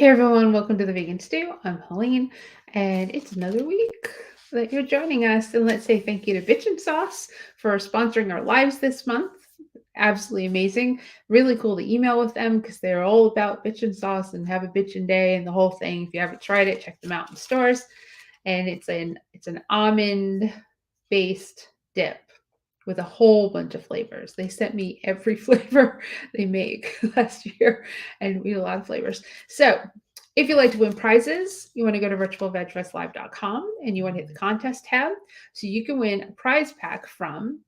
Hey everyone, welcome to the Vegan Stew. I'm Helene, and it's another week that you're joining us. And let's say thank you to Bitch and Sauce for sponsoring our lives this month. Absolutely amazing. Really cool to email with them because they're all about bitch and sauce and have a bitchin' day and the whole thing. If you haven't tried it, check them out in stores. And it's an almond based dip with a whole bunch of flavors. They sent me every flavor they make last year, and we had a lot of flavors. So if you like to win prizes, you want to go to virtualvegfestlive.com and you want to hit the contest tab so you can win a prize pack from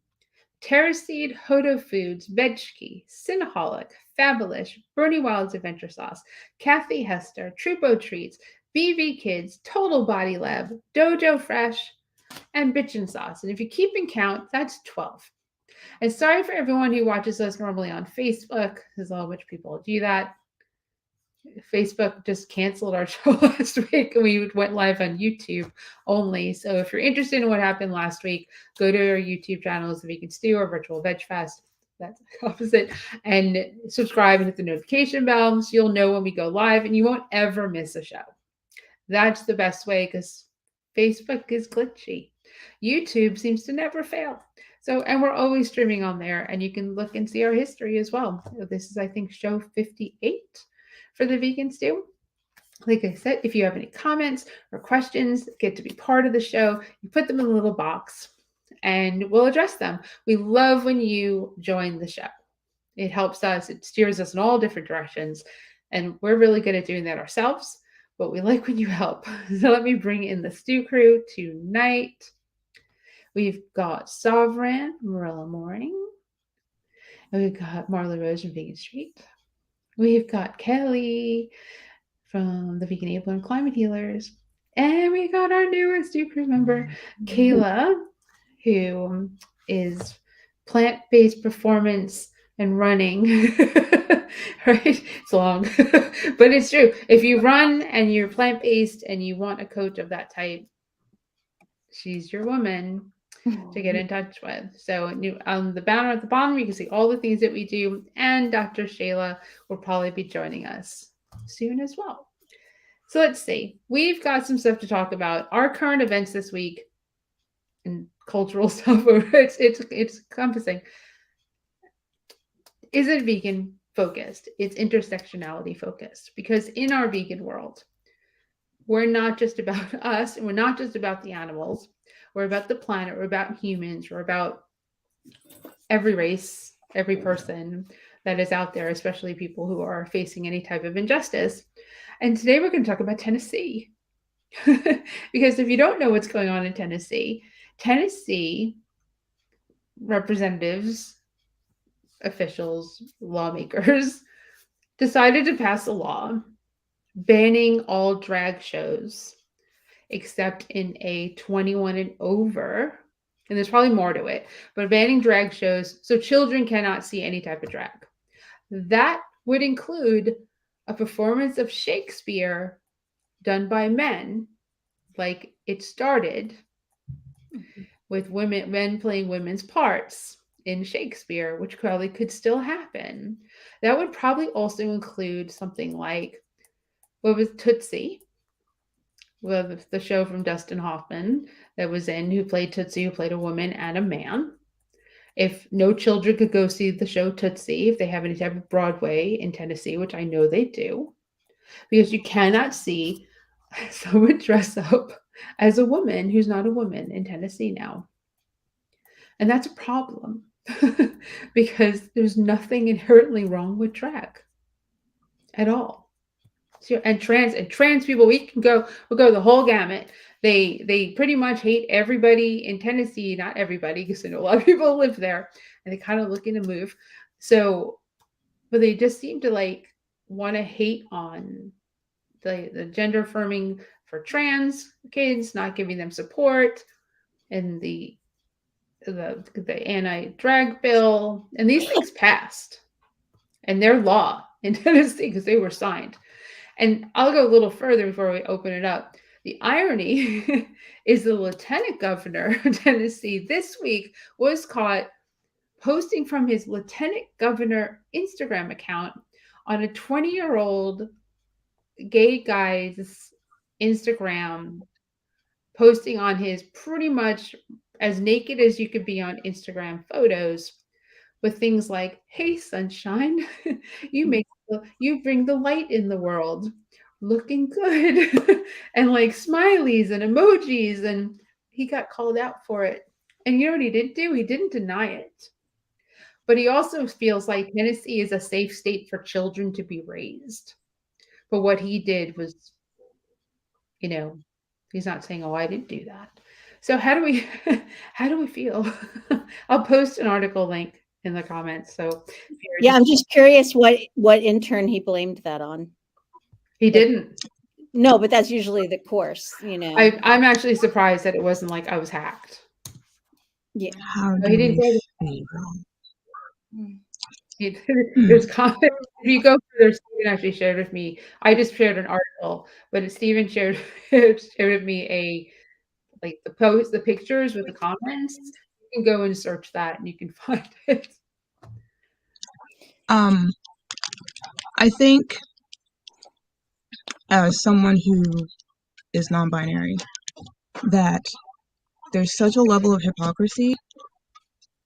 Terraseed, Hodo Foods, Veggie, Cinnaholic, Fabulous, Bernie Wild's Adventure Sauce, Kathy Hester, Trupo Treats, BV Kids, Total Body Lab, Dojo Fresh, and Bitchin' Sauce. And if you keep in count, that's 12. And sorry for everyone who watches us normally on Facebook, as all which people do that. Facebook just canceled our show last week and we went live on YouTube only. So if you're interested in what happened last week, go to our YouTube channels, The Vegan Stew or Virtual Veg Fest. That's opposite. And subscribe and hit the notification bell so you'll know when we go live and you won't ever miss a show. That's the best way because Facebook is glitchy. YouTube seems to never fail. So, and we're always streaming on there, and you can look and see our history as well. This is, I think, show 58 for the Vegan Stew. Like I said, if you have any comments or questions, get to be part of the show, you put them in a little box and we'll address them. We love when you join the show. It helps us, it steers us in all different directions, and we're really good at doing that ourselves, but we like when you help. So let me bring in the stew crew tonight. We've got Sovereign, Marilla Mooring, and we've got Marla Rose from Vegan Street. We've got Kelly from the Vegan Abler and Climate Healers. And we got our newest stew crew member, Kayla, who is plant-based performance and running. Right? It's long, but it's true. If you run and you're plant-based and you want a coach of that type, she's your woman to get in touch with. So on the banner at the bottom, you can see all the things that we do. And Dr. Shayla will probably be joining us soon as well. So let's see. We've got some stuff to talk about. Our current events this week and cultural stuff. It's encompassing. Is it vegan focused? It's intersectionality focused because in our vegan world, we're not just about us and we're not just about the animals. We're about the planet. We're about humans. We're about every race, every person that is out there, especially people who are facing any type of injustice. And today we're going to talk about Tennessee. Because if you don't know what's going on in Tennessee representatives, officials, lawmakers decided to pass a law banning all drag shows except in a 21 and over, and there's probably more to it, but banning drag shows so children cannot see any type of drag. That would include a performance of Shakespeare done by men, like it started with men playing women's parts in Shakespeare, which probably could still happen. That would probably also include something like, what was Tootsie? Well, the show from Dustin Hoffman that was in, who played Tootsie, who played a woman and a man. If no children could go see the show Tootsie, if they have any type of Broadway in Tennessee, which I know they do, because you cannot see someone dress up as a woman who's not a woman in Tennessee now. And that's a problem because there's nothing inherently wrong with drag at all. And trans people, we'll go the whole gamut. They pretty much hate everybody in Tennessee, not everybody, because I know a lot of people live there and they kind of looking to move. So, but they just seem to want to hate on the gender affirming for trans kids, not giving them support, and the anti-drag bill, and these things passed, and they're law in Tennessee because they were signed. And I'll go a little further before we open it up. The irony is the lieutenant governor of Tennessee this week was caught posting from his lieutenant governor Instagram account on a 20-year-old gay guy's Instagram posting on his pretty much as naked as you could be on Instagram photos with things like, "Hey, sunshine, you bring the light in the world, looking good," and like smileys and emojis, and he got called out for it. And you know what he did do? He didn't deny it, but he also feels like Tennessee is a safe state for children to be raised. But what he did was, you know, he's not saying, "Oh, I didn't do that." So how do we how do we feel? I'll post an article link in the comments. So if you're Yeah, I'm interested, just curious what intern he blamed that on. he Like, didn't. no, but that's usually the course, you know. I'm actually surprised that it wasn't like I was hacked. Yeah. How No, do he didn't we go. feel? Mm. Hmm. There's comment. If you go further, Stephen actually shared with me. I just shared an article, but Stephen shared shared with me a like the post, the pictures with the comments. You can go and search that, and you can find it. Um, I think as someone who is non-binary, that there's such a level of hypocrisy.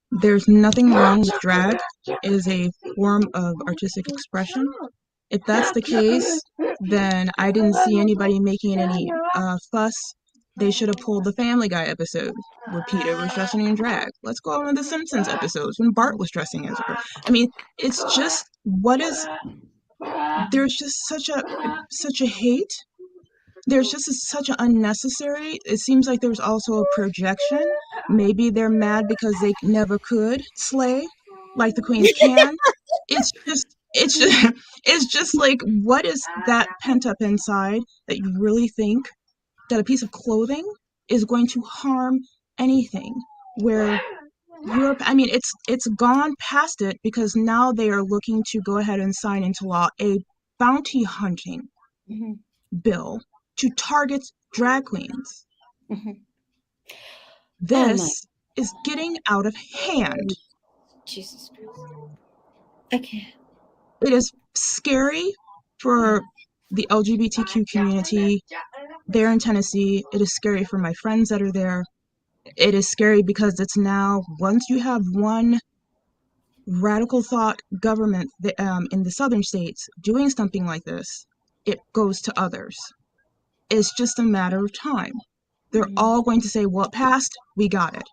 There's nothing wrong with drag. It is a form of artistic expression. If that's the case, then I didn't see anybody making any fuss. They should have pulled the Family Guy episode where Peter was dressing in drag. Let's go on to the Simpsons episodes when Bart was dressing as her. I mean, it's just what is there's just such a hate. There's just such an unnecessary. It seems like there's also a projection. Maybe they're mad because they never could slay like the queens can. It's just it's just like, what is that pent up inside that you really think that a piece of clothing is going to harm anything? Where Europe, I mean, it's gone past it because now they are looking to go ahead and sign into law a bounty hunting Mhm. bill to target drag queens. Mhm. Oh my This is getting out of hand. Jesus Christ. I can't. It is scary for the LGBTQ community there in Tennessee. It is scary for my friends that are there. It is scary because it's now, once you have one radical thought government in the southern states doing something like this, it goes to others. It's just a matter of time. They're Mhm. all going to say, well, it passed, we got it.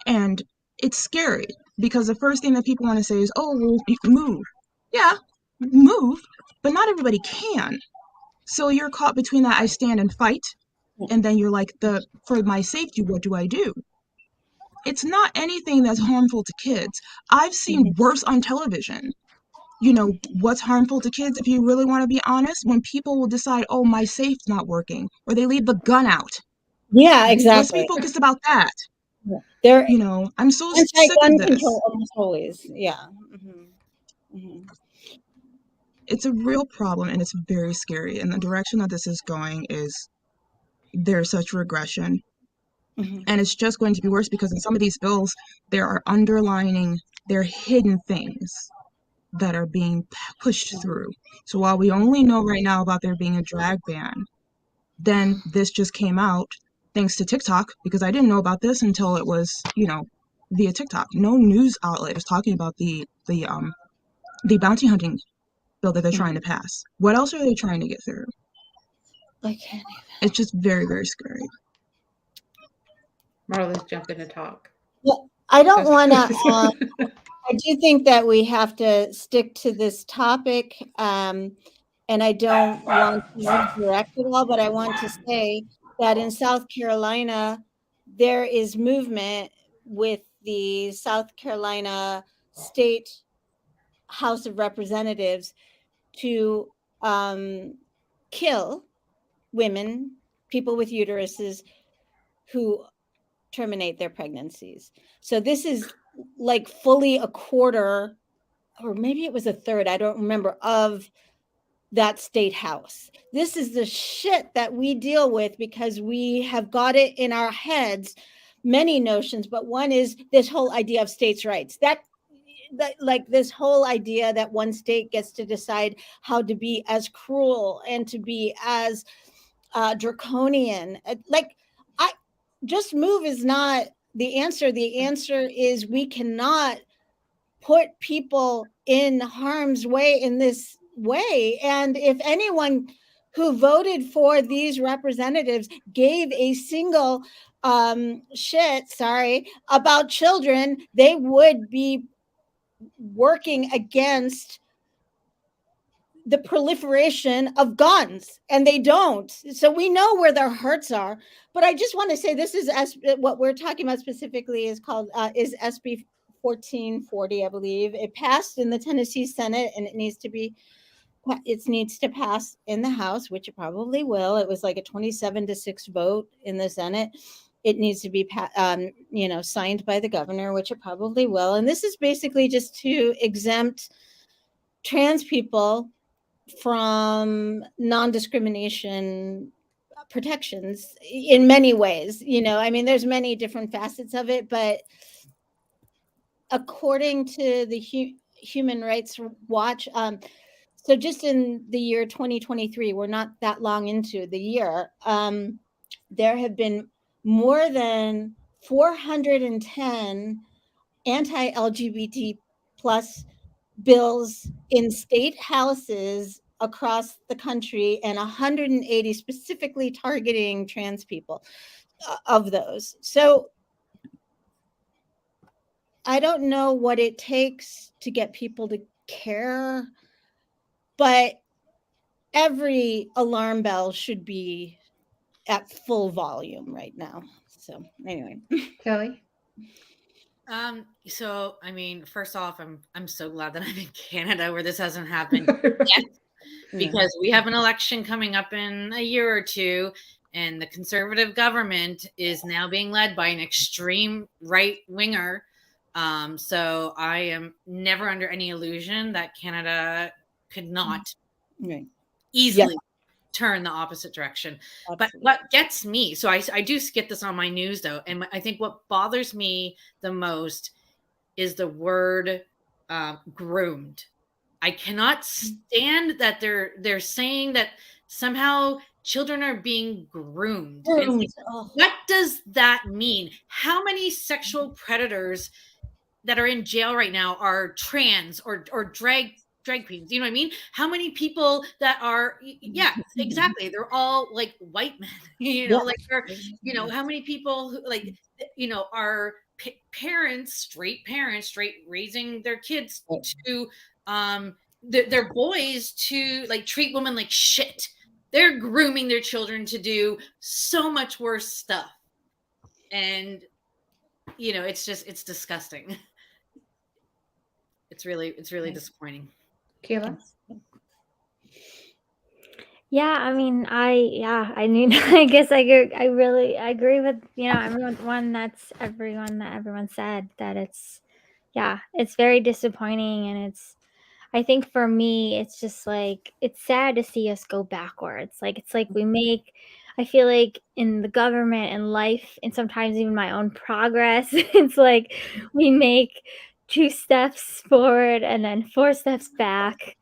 And it's scary because the first thing that people want to say is, oh, well, you can move. Yeah, move, but not everybody can. So you're caught between that I stand and fight, and then you're like, for my safety, what do I do? It's not anything that's harmful to kids. I've seen Mhm. worse on television. You know, what's harmful to kids, if you really want to be honest, when people will decide, oh, my safe's not working, or they leave the gun out. Yeah, Let's be exactly. focused about that. Yeah. They're You know, I'm so sick of anti-gun this. control almost always. Yeah. Mhm. Mhm. It's a real problem and it's very scary. And the direction that this is going is there's such regression. Mhm. And it's just going to be worse because in some of these bills, there are underlining, there are hidden things that are being pushed through. So while we only know right now about there being a drag ban, then this just came out thanks to TikTok, because I didn't know about this until it was, via TikTok. No news outlet is talking about the bounty hunting bill that they're trying to Mhm. pass. What else are they trying to get through? I can't It's just very, very scary. Marla's jumping to talk. Well, I So, don't want to. I do think that we have to stick to this topic, and I don't want to redirect it all, but I want to say that in South Carolina, there is movement with the South Carolina State House of Representatives to kill women, people with uteruses who terminate their pregnancies. So this is like fully a quarter, or maybe it was a third, I don't remember, of that state house. This is the shit that we deal with because we have got it in our heads, many notions, but one is this whole idea of states' rights. That like this whole idea that one state gets to decide how to be as cruel and to be as draconian. Like, I just move is not the answer. The answer is we cannot put people in harm's way in this way. And if anyone who voted for these representatives gave a single shit, sorry, about children, they would be working against the proliferation of guns, and they don't. So we know where their hearts are. But I just want to say, this is what we're talking about specifically is called is SB 1440, I believe. It passed in the Tennessee Senate, and it needs to pass in the House, which it probably will. It was like a 27-6 vote in the Senate. It needs to be signed by the governor, which it probably will. And this is basically just to exempt trans people from non-discrimination protections in many ways. I mean, there's many different facets of it, but according to the Human Rights Watch, so just in the year 2023, we're not that long into the year, there have been more than 410 anti-LGBT plus bills in state houses across the country, and 180 specifically targeting trans people of those. So I don't know what it takes to get people to care, but every alarm bell should be at full volume right now. So anyway. Kelly? So I mean, first off, I'm so glad that I'm in Canada where this hasn't happened yet, because we have an election coming up in a year or two, and the conservative government is now being led by an extreme right winger. So I am never under any illusion that Canada could not easily turn the opposite direction. Absolutely. But what gets me, so I do get this on my news though, and I think what bothers me the most is the word groomed. I cannot stand that they're saying that somehow children are being groomed. What does that mean? How many sexual predators that are in jail right now are trans or drag queens? You know what I mean? How many people that are, yeah, exactly. They're all like white men, like they're, how many people who like, are parents, straight raising their kids to, their boys to like treat women like shit. They're grooming their children to do so much worse stuff. And, it's disgusting. It's really disappointing. Kayla? Yeah, I mean, I guess I agree with, everyone that said that it's very disappointing. And I think for me, it's just like, it's sad to see us go backwards. Like, it's like I feel like in the government and life, and sometimes even my own progress, it's like we make 2 steps forward and then 4 steps back.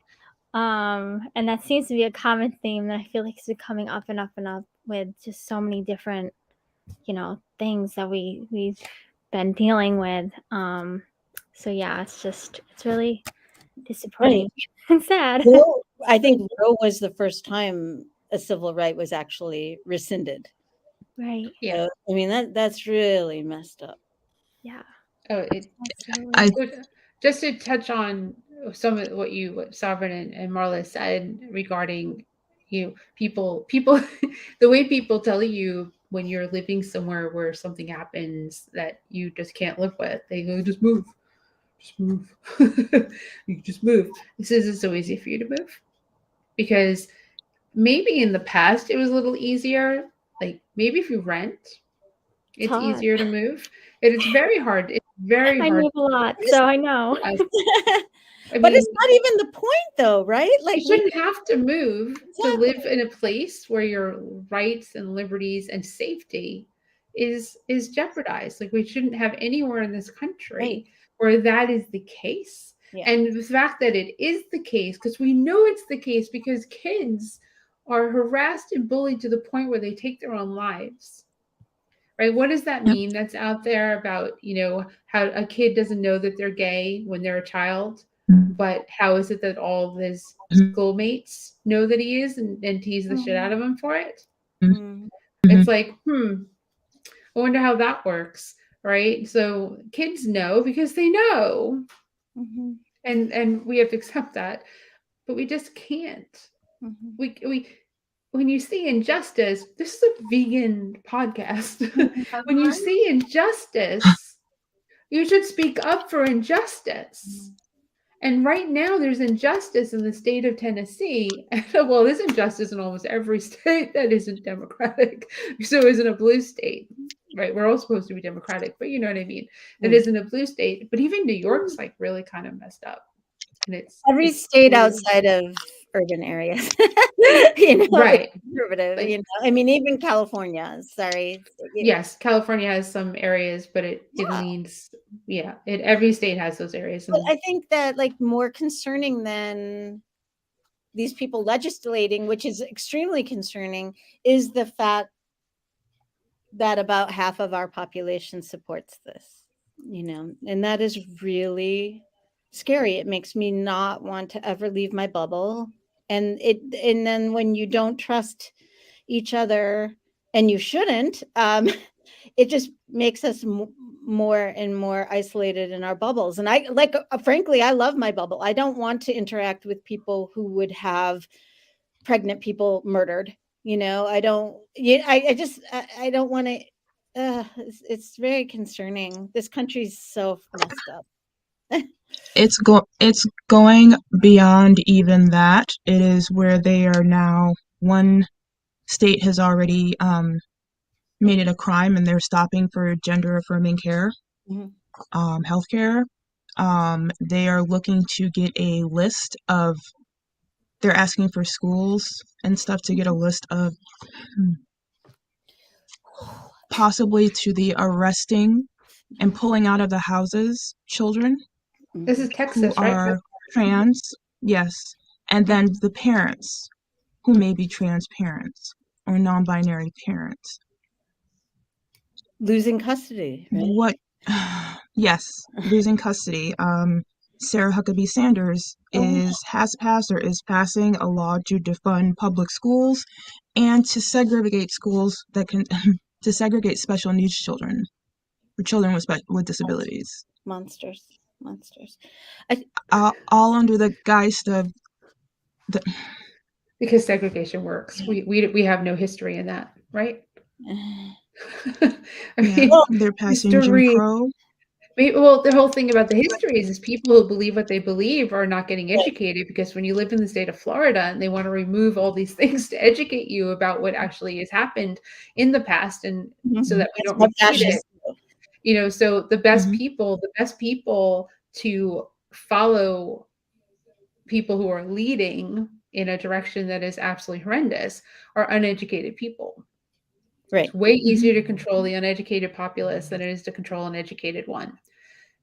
And that seems to be a common theme that I feel like is coming up and up and up with just so many different, things that we've been dealing with. So yeah, it's really disappointing and sad. I think Roe was the first time a civil right was actually rescinded. Right. Yeah. So, I mean, that's really messed up. Yeah. Oh, just to touch on some of what Sovereign and Marla said regarding people the way people tell you when you're living somewhere where something happens that you just can't live with, they go, just move you just move. This isn't so easy for you to move, because maybe in the past it was a little easier. Like maybe if you rent, it's easier to move. It's very hard. It's very hard. I move a lot, so I know. But it's not even the point though, right? Like, you shouldn't have to move to live in a place where your rights and liberties and safety is jeopardized. Like, we shouldn't have anywhere in this country where that is the case. Yeah. And the fact that it is the case, because we know it's the case because kids are harassed and bullied to the point where they take their own lives. Right? What does that mean that's out there about, how a kid doesn't know that they're gay when they're a child, but how is it that all of his schoolmates know that he is and tease the shit out of him for it? Mm. It's like, I wonder how that works, right? So kids know because they know, Mm-hmm. and we have to accept that, but we just can't. Mm-hmm. We when you see injustice, this is a vegan podcast. When you see injustice, you should speak up for injustice. And right now, there's injustice in the state of Tennessee. Well, there's injustice in almost every state that isn't democratic. So isn't a blue state, right? We're all supposed to be democratic, but you know what I mean? That isn't a blue state. But even New York's like really kind of messed up. And every it's state outside of urban areas, right. conservative, Like, I mean, even California, sorry. Yes, California has some areas, but it leans, every state has those areas. But I think that like more concerning than these people legislating, which is extremely concerning, is the fact that about half of our population supports this, and that is really scary. It makes me not want to ever leave my bubble. And then when you don't trust each other, and you shouldn't, it just makes us more and more isolated in our bubbles. And frankly, I love my bubble. I don't want to interact with people who would have pregnant people murdered. I don't. I don't want to. It's very concerning. This country's so messed up. It's going beyond even that. It is where they are now. One state has already made it a crime, and they're stopping for gender affirming care, healthcare. They are looking to get a list of. They're asking for schools and stuff to get a list of possibly to the arresting and pulling out of the houses children. This is Texas, who are right? trans, yes, and then the parents who may be trans parents or non-binary parents. Losing custody, right? What? Yes, losing custody. Sarah Huckabee Sanders is passing a law to defund public schools and to segregate schools that can to segregate special needs children, or children with disabilities. Monsters. All under the geist of because segregation works. We have no history in that, right? They're passing Jim Crow. Well, the whole thing about the history is people who believe what they believe are not getting educated, because when you live in the state of Florida and they want to remove all these things to educate you about what actually has happened in the past, and so that we don't repeat it, so the best people to follow people who are leading in a direction that is absolutely horrendous are uneducated people. Right. It's way easier to control the uneducated populace than it is to control an educated one.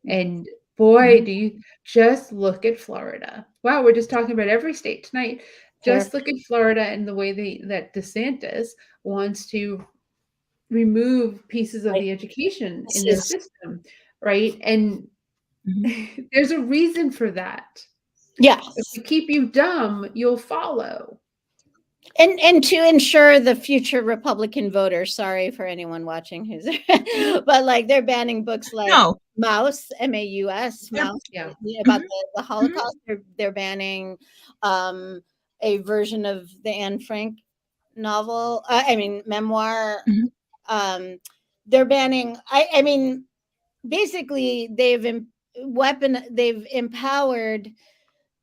And boy, do you just look at Florida. Wow, we're just talking about every state tonight. Just look at Florida and the way that DeSantis wants to remove pieces of the education in their system, right? And there's a reason for that. Yes. If we keep you dumb, you'll follow. And to ensure the future Republican voter, sorry for anyone watching who's but like they're banning books like Maus, M-A-U-S, Maus, about the Holocaust. They're banning a version of the Anne Frank novel, memoir. They're banning, basically they've empowered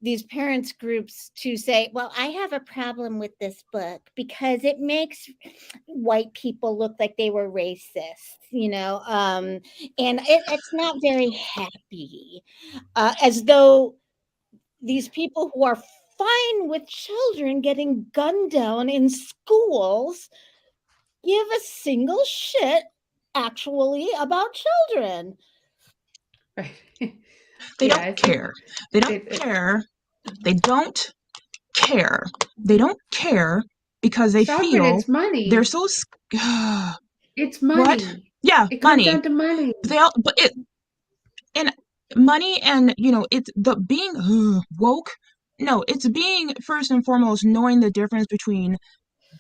these parents groups to say, well, I have a problem with this book because it makes white people look like they were racist, and it's not very happy, as though these people who are fine with children getting gunned down in schools give a single shit actually about children. Right. They Yeah, don't it's care. They don't care. They don't care. They don't care because they stop it. feel It's money. they're so It's what? money. Yeah, It comes money. down to money. But it and money and it's the being woke. No, it's being first and foremost knowing the difference between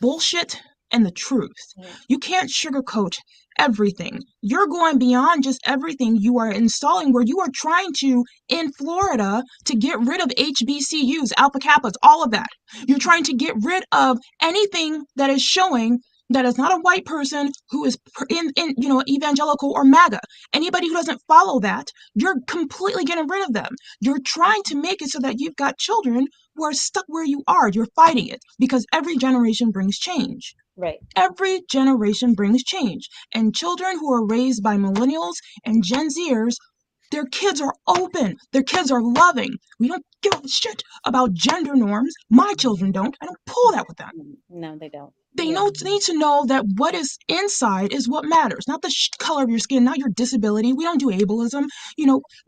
bullshit and the truth. You can't sugarcoat everything. You're going beyond just everything. You are installing where you are trying to, in Florida, to get rid of HBCUs, Alpha Kappas, all of that. You're trying to get rid of anything that is showing that is not a white person who is in evangelical or MAGA. Anybody who doesn't follow that, you're completely getting rid of them. You're trying to make it so that you've got children who are stuck where you are. You're fighting it because every generation brings change. Right. Every generation brings change. And children who are raised by millennials and Gen Zers, their kids are open. Their kids are loving. We don't give a shit about gender norms. My children don't. I don't pull that with them. No, they don't. They need to know that what is inside is what matters, not the color of your skin, not your disability. We don't do ableism.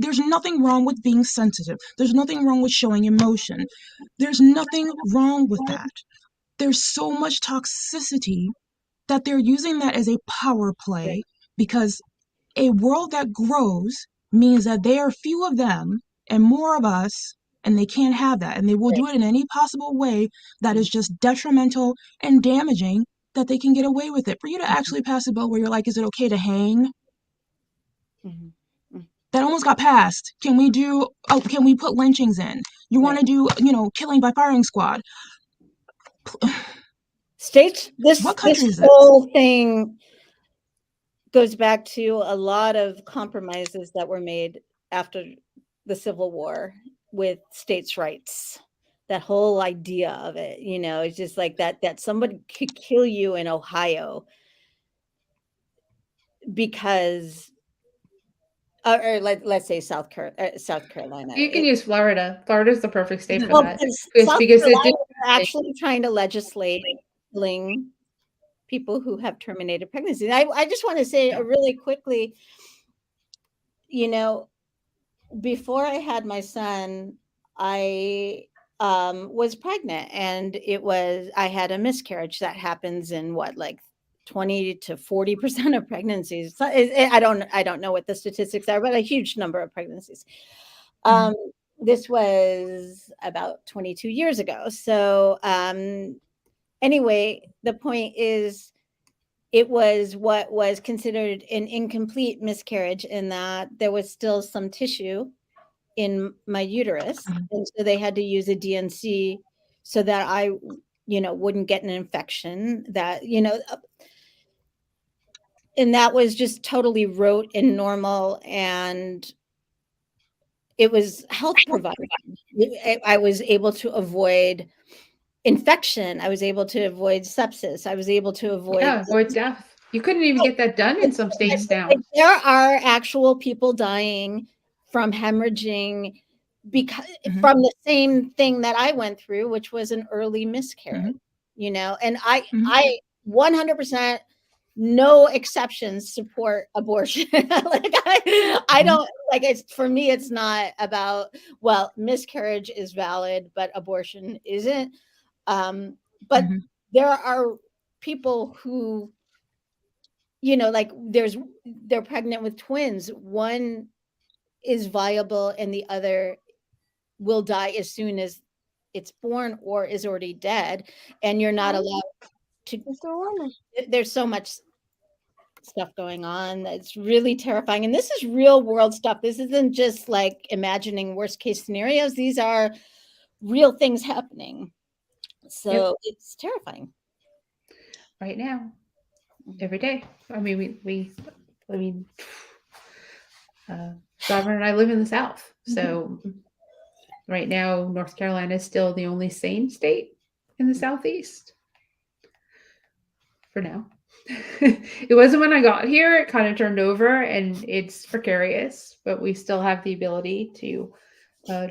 There's nothing wrong with being sensitive. There's nothing wrong with showing emotion. There's nothing wrong with that. There's so much toxicity that they're using that as a power play because a world that grows means that there are few of them and more of us, and they can't have that. And they will do it in any possible way that is just detrimental and damaging that they can get away with it. For you to actually pass a bill where you're like, is it okay to hang? That almost got passed. Can we put lynchings in? You want to do, killing by firing squad? States, What country is this this? whole thing goes back to a lot of compromises that were made after the Civil War with states' rights. That whole idea of it, it's just like that somebody could kill you in Ohio because, or let's say South Carolina. You can use Florida. Florida's the perfect state for Well, that. South Because they Carolina did is actually trying to legislate killing people who have terminated pregnancies. I just want to say really quickly, before I had my son, I was pregnant, and I had a miscarriage. That happens in 20 to 40% of pregnancies. So I don't know what the statistics are, but a huge number of pregnancies. This was about 22 years ago. So anyway, the point is, it was what was considered an incomplete miscarriage in that there was still some tissue in my uterus. And so they had to use a DNC so that I, wouldn't get an infection and that was just totally rote and normal. And it was health provided. I was able to avoid infection. I was able to avoid sepsis. I was able to avoid death. You couldn't even get that done in some states now. There are actual people dying from hemorrhaging because from the same thing that I went through, which was an early miscarriage, and I 100%, no exceptions, support abortion. I don't for me, it's not about, miscarriage is valid, but abortion isn't. But there are people who, they're pregnant with twins. One is viable and the other will die as soon as it's born or is already dead. And you're not allowed to. There's so much stuff going on that's really terrifying. And this is real world stuff. This isn't just like imagining worst case scenarios. These are real things happening. So it's terrifying. Right now. Every day. I mean, Robert and I live in the South. So right now, North Carolina is still the only sane state in the Southeast. For now. It wasn't when I got here. It kind of turned over, and it's precarious, but we still have the ability to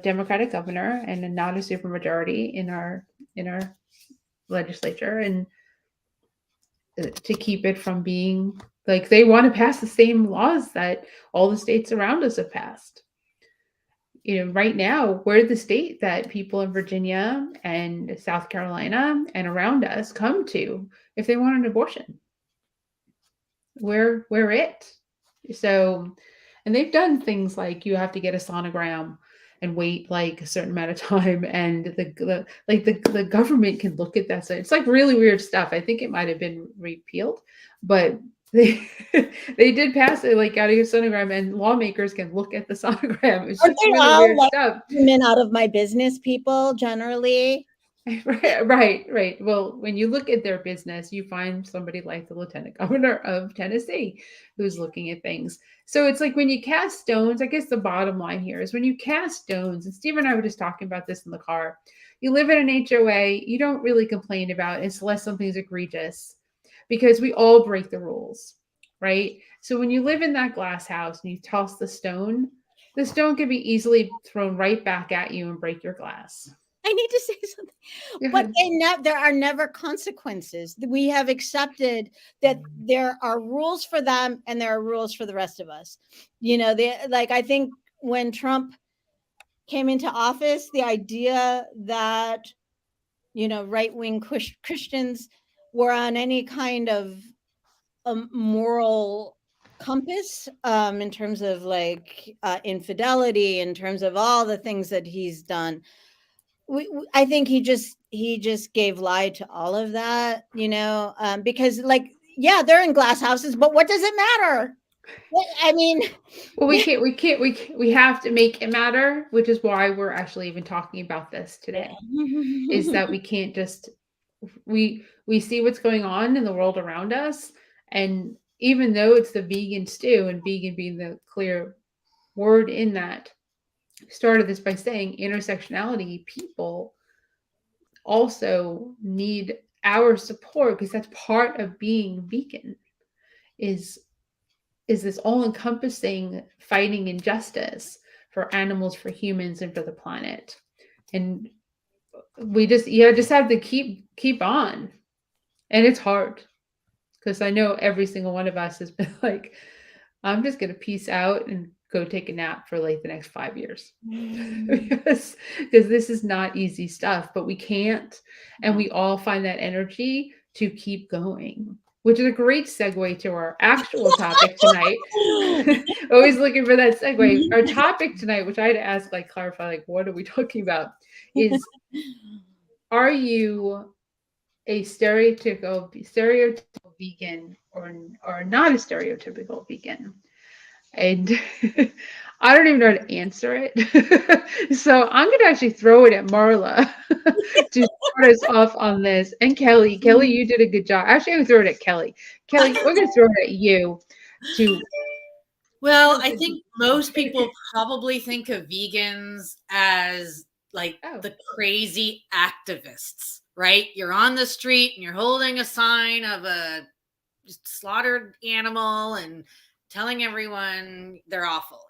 Democratic governor and not a supermajority in our legislature, and to keep it from being like they want to pass the same laws that all the states around us have passed. right now we're the state that people in Virginia and South Carolina and around us come to if they want an abortion. We're it. So, and they've done things like you have to get a sonogram and wait like a certain amount of time, and the government can look at that. So it's like really weird stuff. I think it might have been repealed, but they they did pass it like out of your sonogram, and lawmakers can look at the sonogram. It's Aren't just they really all weird like stuff. women out of my business people generally? Right. Well, when you look at their business, you find somebody like the Lieutenant Governor of Tennessee who's looking at things. So it's like when you cast stones, I guess the bottom line here is when you cast stones, and Steve and I were just talking about this in the car, you live in an HOA, you don't really complain about it unless something's egregious because we all break the rules, right? So when you live in that glass house and you toss the stone can be easily thrown right back at you and break your glass. I need to say something, Go but ahead. there are never consequences. We have accepted that there are rules for them and there are rules for the rest of us. I think when Trump came into office, the idea that, right-wing Christians were on any kind of a moral compass in terms of like infidelity, in terms of all the things that he's done. I think he just gave lie to all of that, because they're in glass houses, but what does it matter? I mean, well, we have to make it matter, which is why we're actually even talking about this today. Is that we can't just we see what's going on in the world around us, and even though it's the vegan stew, and vegan being the clear word in that, started this by saying intersectionality people also need our support because that's part of being vegan is this all-encompassing fighting injustice for animals, for humans, and for the planet. And you just have to keep on. And it's hard because I know every single one of us has been like, I'm just gonna peace out and go take a nap for like the next 5 years. because this is not easy stuff, but we can't. And we all find that energy to keep going, which is a great segue to our actual topic tonight. Always looking for that segue. Our topic tonight, which I had to ask, like, clarify, like, what are we talking about? Is are you a stereotypical vegan or not a stereotypical vegan? And I don't even know how to answer it. So I'm going to actually throw it at Marla to start us off on this. And Kelly, you did a good job. Actually, I'm going to throw it at Kelly. Kelly, we're going to throw it at you to. Well, I think most people probably think of vegans as like the crazy activists, right? You're on the street and you're holding a sign of a slaughtered animal and telling everyone they're awful,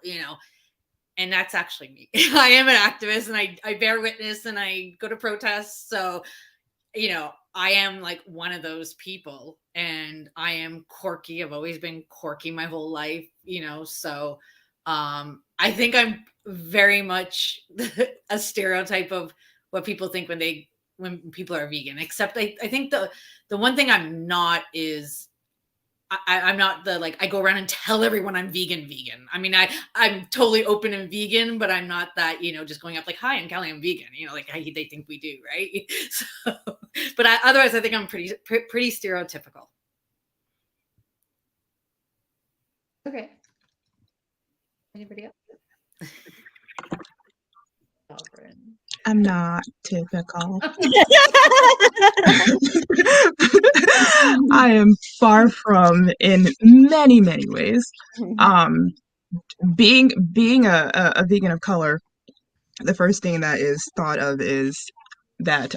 and that's actually me. I am an activist and I bear witness and I go to protests. So, I am like one of those people, and I am quirky. I've always been quirky my whole life, so I think I'm very much a stereotype of what people think when people are vegan, except I think the one thing I'm not is I'm not I go around and tell everyone I'm vegan. I mean, I'm totally open and vegan, but I'm not that, just going up like, hi, I'm Kelly, I'm vegan, like they think we do. Right. So, but otherwise I think I'm pretty stereotypical. Okay. Anybody else? I'm not typical. I am far from in many, many ways. Being a vegan of color, the first thing that is thought of is that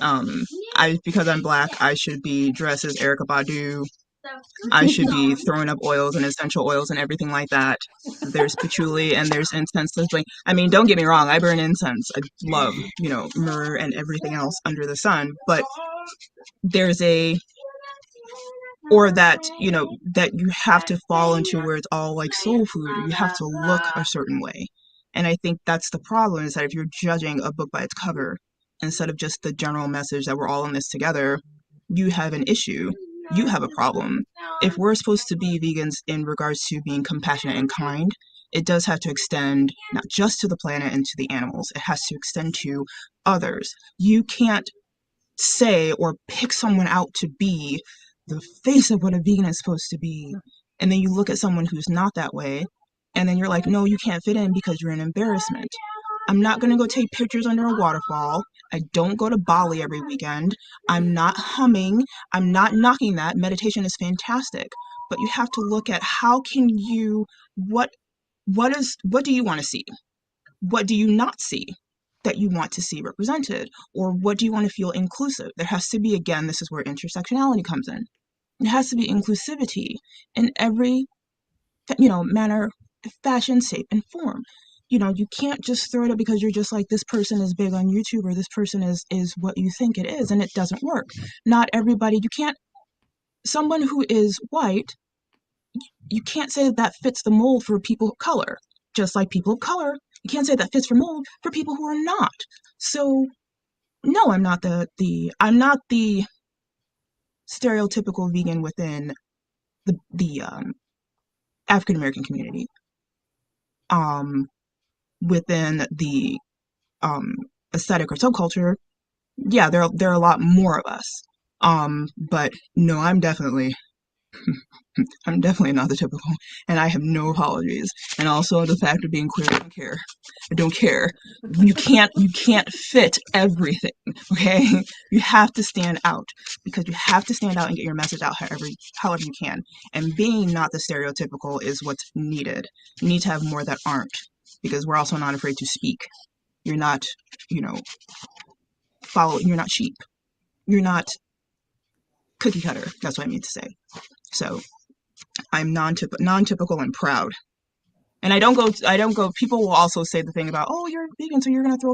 because I'm Black, I should be dressed as Erykah Badu. I should be throwing up oils and essential oils and everything like that. There's patchouli and there's incense sizzling. I mean, don't get me wrong, I burn incense. I love, myrrh and everything else under the sun. But there's that that you have to fall into where it's all like soul food, or you have to look a certain way. And I think that's the problem, is that if you're judging a book by its cover instead of just the general message that we're all in this together, you have an issue. You have a problem. If we're supposed to be vegans in regards to being compassionate and kind, it does have to extend not just to the planet and to the animals, it has to extend to others. You can't say or pick someone out to be the face of what a vegan is supposed to be, and then you look at someone who's not that way, and then you're like, no, you can't fit in because you're an embarrassment. I'm not going to go take pictures under a waterfall. I don't go to Bali every weekend. I'm not humming. I'm not knocking that. Meditation is fantastic. But you have to look at how can you, what do you want to see? What do you not see that you want to see represented? Or what do you want to feel inclusive? There has to be, again, this is where intersectionality comes in. There has to be inclusivity in every, manner, fashion, shape, and form. You can't just throw it up because you're just like, this person is big on YouTube, or this person is what you think it is, and it doesn't work. Not everybody, someone who is white, you can't say that fits the mold for people of color. Just like people of color, you can't say that fits for mold for people who are not. So, no, I'm not I'm not the stereotypical vegan within the African American community. Within the aesthetic or subculture, yeah, there are a lot more of us. But no, I'm definitely not the typical, and I have no apologies. And also the fact of being queer, I don't care. I don't care. You can't fit everything, okay? You have to stand out, because you have to stand out and get your message out however you can. And being not the stereotypical is what's needed. You need to have more that aren't, because we're also not afraid to speak. You're not, you're not sheep. You're not cookie cutter. That's what I mean to say. So I'm non-typical and proud. And I don't go, people will also say the thing about, oh, you're vegan, so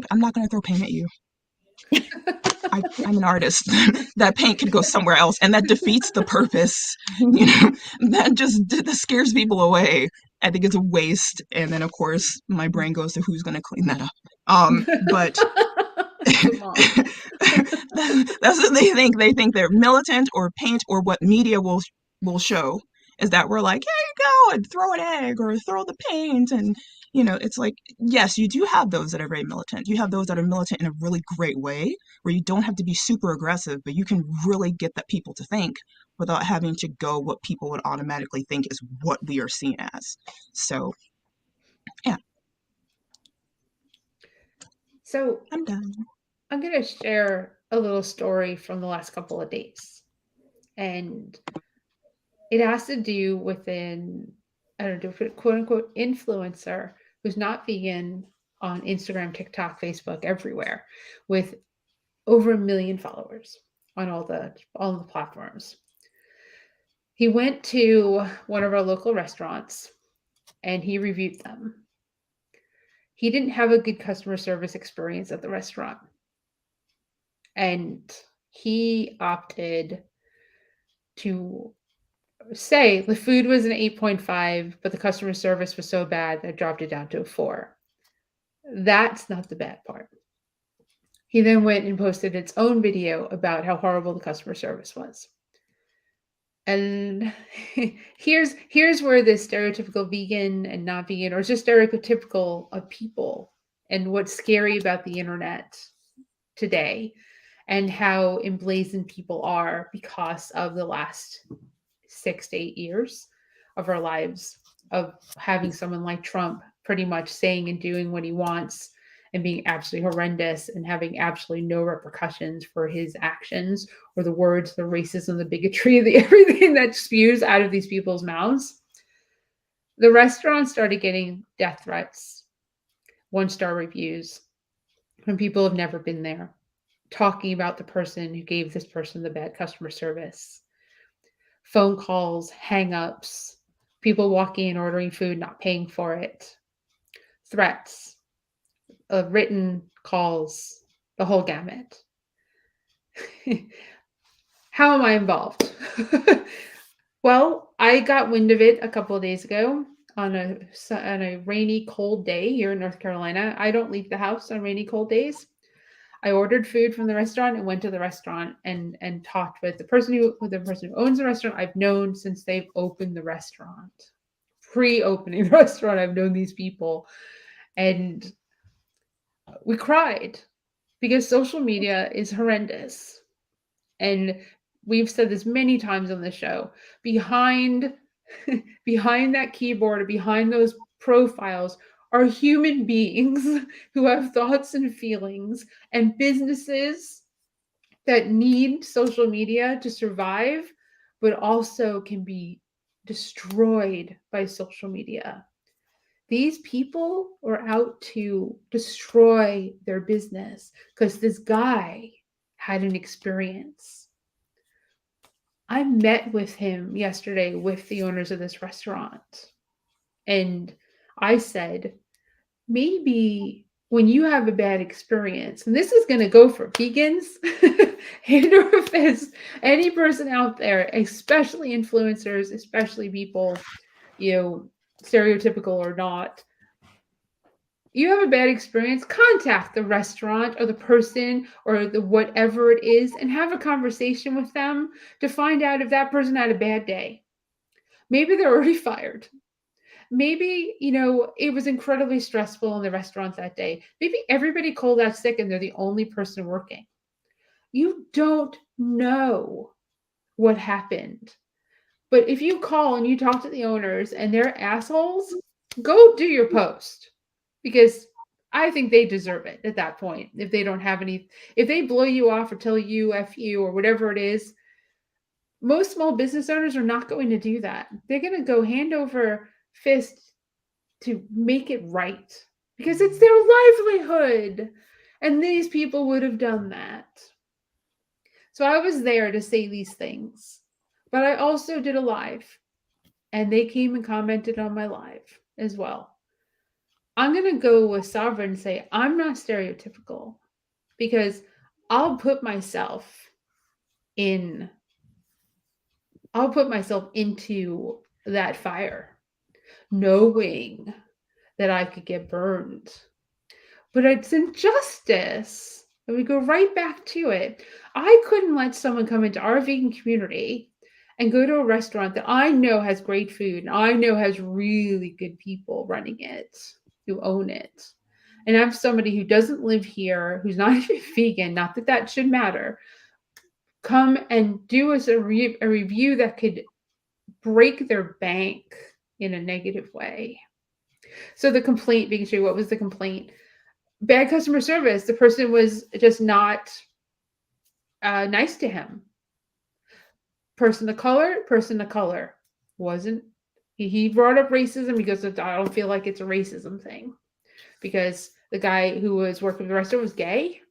I'm not going to throw paint at you. I'm an artist. That paint could go somewhere else, and that defeats the purpose. That scares people away. I think it's a waste. And then, of course, my brain goes to who's going to clean that up. But that's what they think. They think they're militant or paint, or what media will show is that we're like, here you go, and throw an egg or throw the paint. And, it's like, yes, you do have those that are very militant. You have those that are militant in a really great way, where you don't have to be super aggressive, but you can really get that people to think without having to go what people would automatically think is what we are seen as. So, yeah. So I'm done. I'm going to share a little story from the last couple of days. And it has to do with quote unquote influencer who's not vegan on Instagram, TikTok, Facebook, everywhere, with over 1 million followers on all the platforms. He went to one of our local restaurants and he reviewed them. He didn't have a good customer service experience at the restaurant. And he opted to say the food was an 8.5, but the customer service was so bad that I dropped it down to a 4. That's not the bad part. He then went and posted its own video about how horrible the customer service was. And here's where this stereotypical vegan and not vegan, or just stereotypical of people, and what's scary about the internet today, and how emblazoned people are because of the last 6 to 8 years of our lives, of having someone like Trump pretty much saying and doing what he wants and being absolutely horrendous and having absolutely no repercussions for his actions or the words, the racism, the bigotry, everything that spews out of these people's mouths. The restaurant started getting death threats, 1-star reviews when people have never been there, talking about the person who gave this person the bad customer service, phone calls, hang-ups, people walking and ordering food, not paying for it, threats, written calls, the whole gamut. How am I involved? Well, I got wind of it a couple of days ago. on a rainy, cold day here in North Carolina. I don't leave the house on rainy, cold days. I ordered food from the restaurant and went to the restaurant and talked with the person who owns the restaurant. I've known since they've opened the restaurant. Pre-opening the restaurant, I've known these people, and we cried because social media is horrendous. And we've said this many times on the show. Behind that keyboard, or behind those profiles, are human beings who have thoughts and feelings, and businesses that need social media to survive, but also can be destroyed by social media. These people are out to destroy their business because this guy had an experience. I met with him yesterday with the owners of this restaurant, and I said, maybe when you have a bad experience, and this is going to go for vegans, hand over fist, any person out there, especially influencers, especially people, stereotypical or not, you have a bad experience, contact the restaurant or the person or the whatever it is and have a conversation with them to find out if that person had a bad day. Maybe they're already fired. Maybe, it was incredibly stressful in the restaurant that day. Maybe everybody called out sick and they're the only person working. You don't know what happened. But if you call and you talk to the owners and they're assholes, go do your post, because I think they deserve it at that point. If they don't have if they blow you off or tell you F you or whatever it is, most small business owners are not going to do that. They're going to go hand over fist to make it right because it's their livelihood. And these people would have done that. So I was there to say these things, but I also did a live and they came and commented on my live as well. I'm going to go with Sovereign and say, I'm not stereotypical because I'll put myself into that fire, knowing that I could get burned. But it's injustice. And we go right back to it. I couldn't let someone come into our vegan community and go to a restaurant that I know has great food and I know has really good people running it, who own it. And have somebody who doesn't live here, who's not even vegan, not that that should matter, come and do us a review that could break their bank in a negative way. So the complaint, being sure, what was the complaint? Bad customer service. The person was just not nice to him. Person of color wasn't. He brought up racism because I don't feel like it's a racism thing, because the guy who was working the restaurant was gay.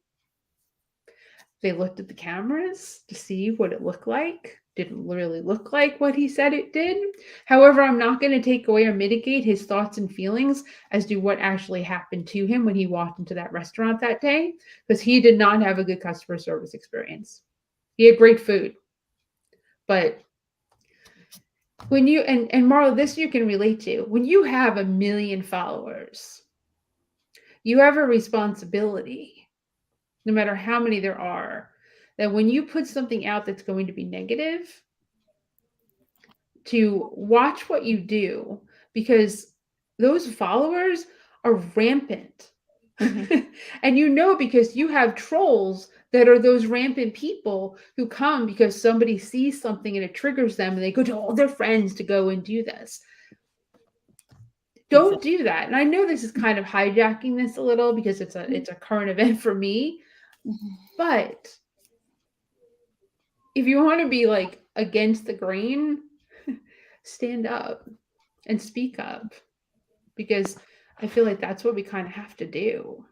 They looked at the cameras to see what it looked like. Didn't really look like what he said it did. However, I'm not going to take away or mitigate his thoughts and feelings as to what actually happened to him when he walked into that restaurant that day, because he did not have a good customer service experience. He had great food. But when you, and Marla, this you can relate to, when you have 1 million followers, you have a responsibility, no matter how many there are, that when you put something out that's going to be negative, to watch what you do, because those followers are rampant. Mm-hmm. And because you have trolls that are those rampant people who come because somebody sees something and it triggers them and they go to all their friends to go and do this. Don't do that. And I know this is kind of hijacking this a little because it's a current event for me. But if you want to be like against the grain, stand up and speak up, because I feel like that's what we kind of have to do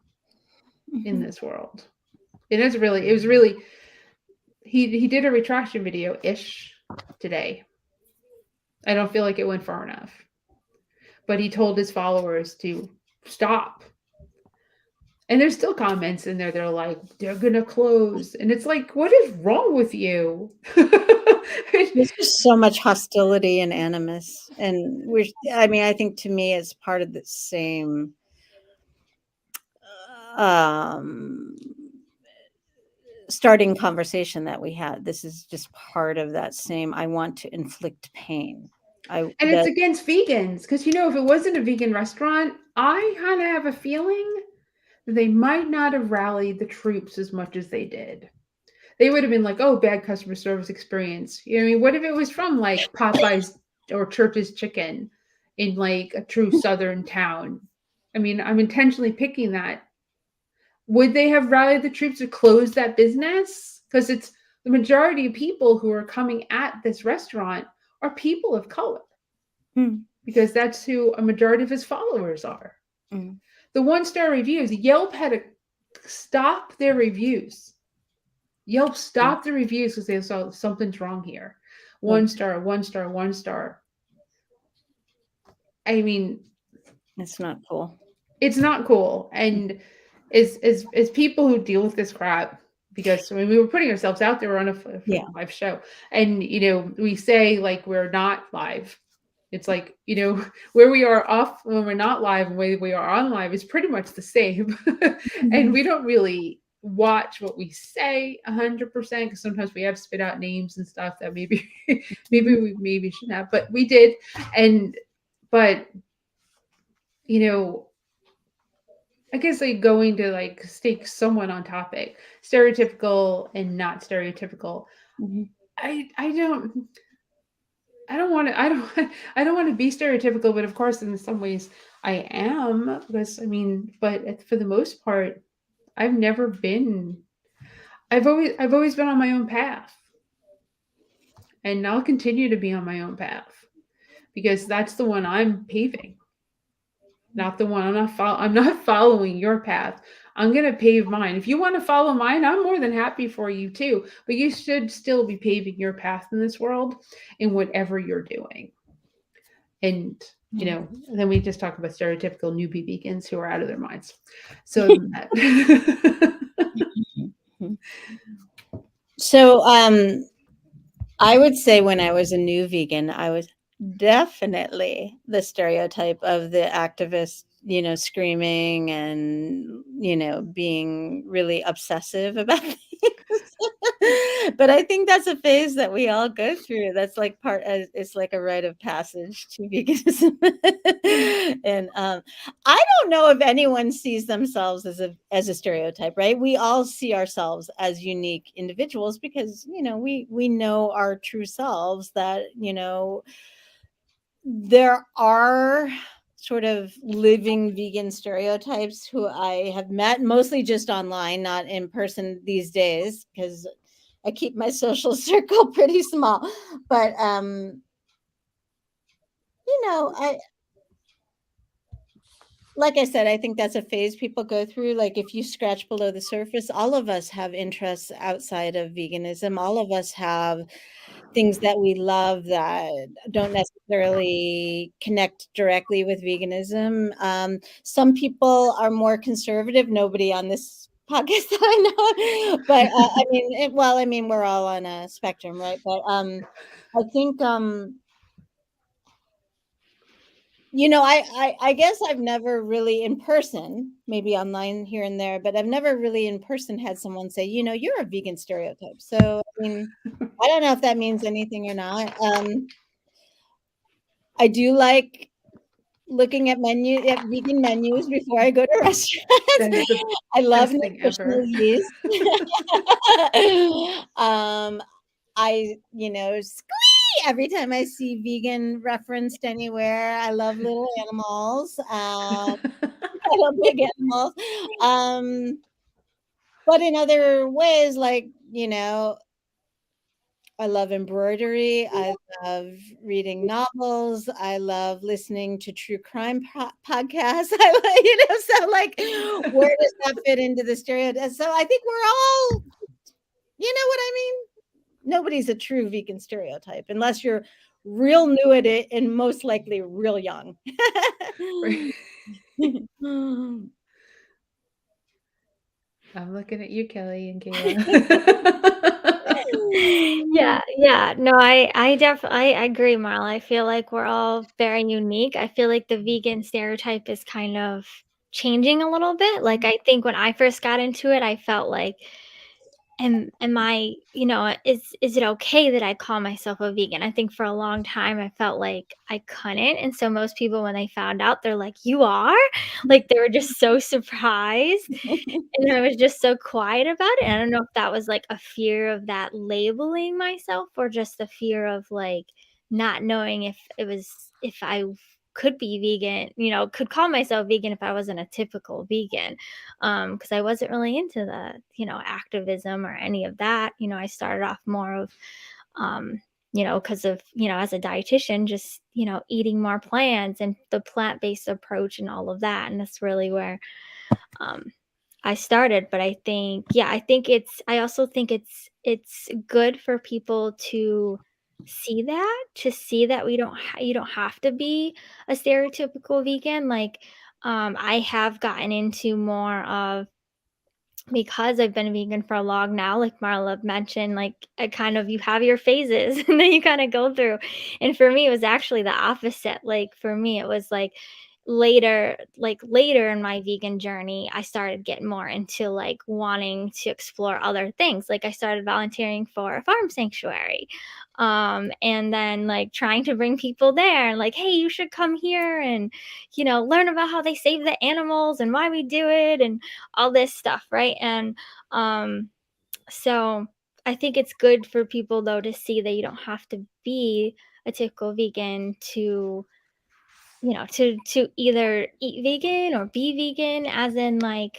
in this world. It was really, he did a retraction video-ish today. I don't feel like it went far enough, but he told his followers to stop. And there's still comments in there. They're like, they're going to close. And it's like, what is wrong with you? There's just so much hostility and animus. And I think to me it's part of the same starting conversation that we had. This is just part of that same, I want to inflict pain. And it's against vegans, because if it wasn't a vegan restaurant, I kind of have a feeling that they might not have rallied the troops as much as they did. They would have been like, oh, bad customer service experience. What if it was from like Popeyes or Church's Chicken in like a true southern town? I'm intentionally picking that. Would they have rallied the troops to close that business? Because it's the majority of people who are coming at this restaurant are people of color. Because that's who a majority of his followers are. The 1-star reviews, Yelp had to stop their reviews. Yelp stopped the reviews because they saw something's wrong here. 1 star, 1 star, 1 star. It's not cool. It's not cool. And as people who deal with this crap, because we were putting ourselves out there on a live show, and we say like we're not live. It's like, where we are off when we're not live and where we are on live is pretty much the same. And we don't really watch what we say 100%, because sometimes we have spit out names and stuff that maybe we shouldn't have, but we did. But I guess like going to like stake someone on topic, stereotypical and not stereotypical. I don't want to be stereotypical, but of course in some ways I am, because but for the most part I've always been on my own path, and I'll continue to be on my own path, because that's the one I'm paving, not the one I'm not following your path. I'm going to pave mine. If you want to follow mine, I'm more than happy for you too, but you should still be paving your path in this world in whatever you're doing. And then we just talk about stereotypical newbie vegans who are out of their minds. So So I would say when I was a new vegan, I was definitely the stereotype of the activist, screaming and, being really obsessive about things. But I think that's a phase that we all go through. That's like it's like a rite of passage to veganism. And I don't know if anyone sees themselves as a stereotype, right? We all see ourselves as unique individuals because, we know our true selves, that, there are sort of living vegan stereotypes who I have met mostly just online, not in person these days, because I keep my social circle pretty small. But like I said, I think that's a phase people go through. Like if you scratch below the surface, all of us have interests outside of veganism. All of us have things that we love that don't necessarily connect directly with veganism. Some people are more conservative. Nobody on this podcast that I know, but we're all on a spectrum, right? But I think I guess I've never really in person, maybe online here and there, but I've never really in person had someone say, you're a vegan stereotype. So, I don't know if that means anything or not. I do like looking at vegan menus before I go to restaurants. I love nutritional yeast. I, every time I see vegan referenced anywhere. I love little animals. I love big animals. But in other ways, like, I love embroidery. I love reading novels. I love listening to true crime podcasts. So like, where does that fit into the stereotype? So I think we're all, you know what I mean? Nobody's a true vegan stereotype unless you're real new at it and most likely real young. I'm looking at you, Kelly and Kayla. Yeah. No, I definitely I agree, Marla. I feel like we're all very unique. I feel like the vegan stereotype is kind of changing a little bit. Like I think when I first got into it, I felt like am I, is it okay that I call myself a vegan? I think for a long time I felt like I couldn't. And so most people when they found out, they're like, "You are?" Like they were just so surprised. And I was just so quiet about it. I don't know if that was like a fear of that labeling myself or just a fear of like not knowing if I could be vegan, could call myself vegan if I wasn't a typical vegan. Because I wasn't really into the, activism or any of that. I started off more of because of, as a dietitian, just, eating more plants and the plant-based approach and all of that. And that's really where um I started, but I also think it's good for people to see that you don't have to be a stereotypical vegan. Like, I have gotten into more of because I've been vegan for a long now, like Marla mentioned, like you have your phases and then you kind of go through. And for me, it was actually the opposite. Like for me, it was later in my vegan journey, I started getting more into like wanting to explore other things. Like I started volunteering for a farm sanctuary. And then like trying to bring people there and like, hey, you should come here and, learn about how they save the animals and why we do it and all this stuff, right? And so I think it's good for people though to see that you don't have to be a typical vegan to to either eat vegan or be vegan, as in like,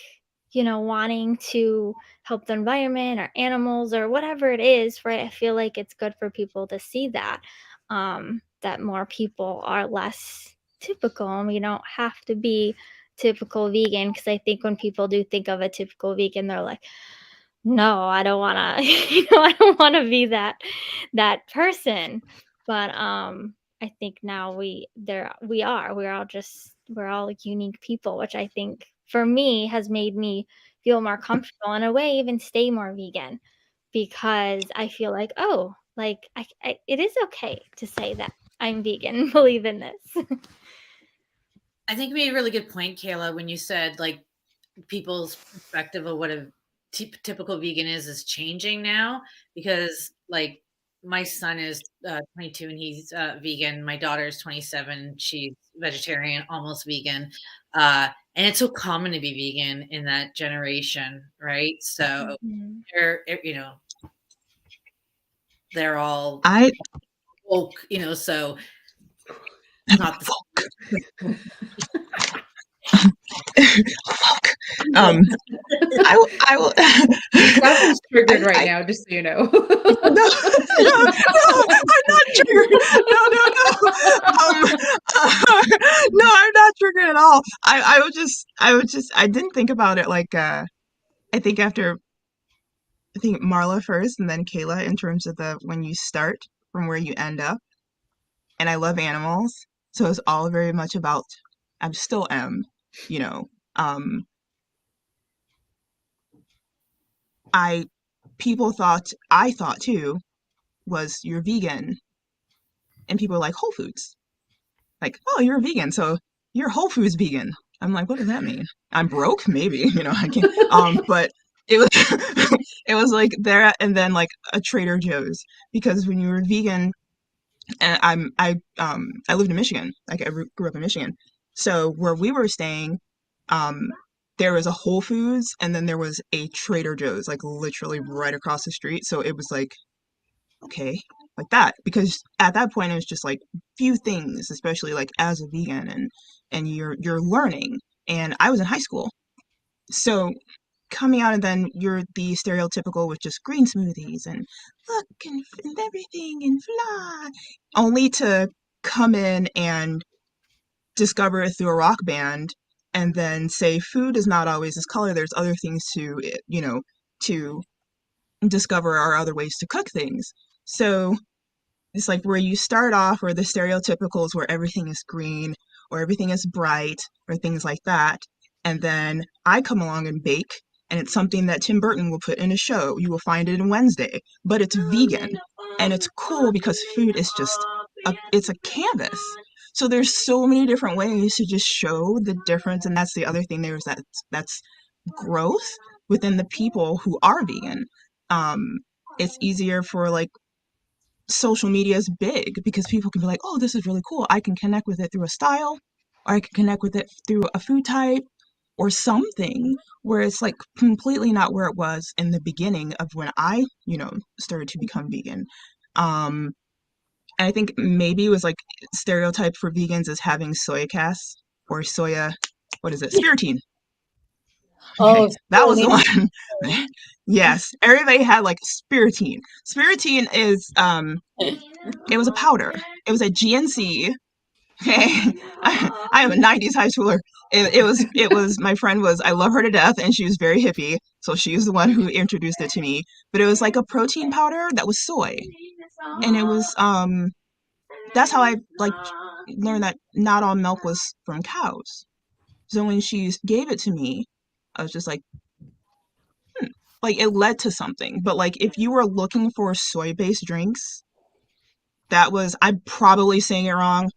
wanting to help the environment or animals or whatever it is, right? I feel like it's good for people to see that, that more people are less typical and we don't have to be typical vegan. Because I think when people do think of a typical vegan, they're like, no, I don't want to, I don't want to be that person. But I think now we're all unique people, which I think for me has made me feel more comfortable in a way, even stay more vegan, because I feel like, oh, like it is okay to say that I'm vegan and believe in this. I think you made a really good point, Kayla, when you said like people's perspective of what a typical vegan is changing now, because like my son is 22 and he's vegan. My daughter is 27. She's vegetarian, almost vegan. And it's so common to be vegan in that generation, right? So Mhm. they're all I woke, so it's not the um I will Sounds triggered right I now, just so you know. no, I'm not triggered. No. No, I'm not triggered at all. I didn't think about it like I think Marla first and then Kayla in terms of the when you start from where you end up. And I love animals, so it's all very much about I still am, you know. Um I I thought too was you're vegan and people were like Whole Foods. Like, oh, you're a vegan, so you're Whole Foods vegan. I'm like, what does that mean? I'm broke, maybe, I can't. But it was it was like there and then like a Trader Joe's because when you were vegan, and I lived in Michigan, like I grew up in Michigan, so where we were staying, um, there was a Whole Foods and then there was a Trader Joe's, like literally right across the street. So it was like okay, like that, because at that point it was just like few things, especially like as a vegan and you're learning, and I was in high school, so coming out and then you're the stereotypical with just green smoothies and look and everything and fly, only to come in and discover it through a rock band and then say food is not always this color, there's other things to to discover are other ways to cook things. So it's like where you start off where the stereotypicals where everything is green or everything is bright or things like that. And then I come along and bake and it's something that Tim Burton will put in a show. You will find it in Wednesday, but it's vegan. And it's cool because food is just it's a canvas. So there's so many different ways to just show the difference. And that's the other thing, there's that's growth within the people who are vegan. It's easier for like social media is big because people can be like, oh, this is really cool. I can connect with it through a style, or I can connect with it through a food type or something, where it's like completely not where it was in the beginning of when I, started to become vegan. And I think maybe it was like stereotype for vegans is having soya casts or soya, what is it? Spirulina. Okay, that was the one. Yes, everybody had like spirulina. Spirulina is it was a powder. It was a GNC. Okay, I am a '90s high schooler. It was my friend was, I love her to death, and she was very hippie, so she's the one who introduced it to me. But it was like a protein powder that was soy, and it was that's how I like learned that not all milk was from cows. So when she gave it to me, I was just like, like it led to something. But like if you were looking for soy-based drinks, that was, I'm probably saying it wrong,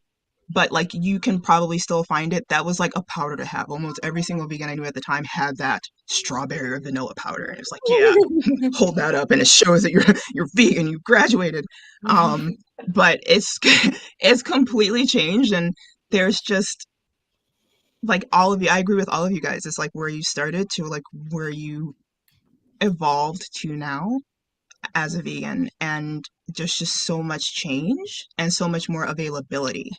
but like you can probably still find it. That was like a powder to have. Almost every single vegan I knew at the time had that strawberry or vanilla powder. And it was like, yeah, hold that up and it shows that you're vegan, you graduated. But it's completely changed, and there's just like all of you, I agree with all of you guys. It's like where you started to like where you evolved to now as a vegan, and just so much change and so much more availability.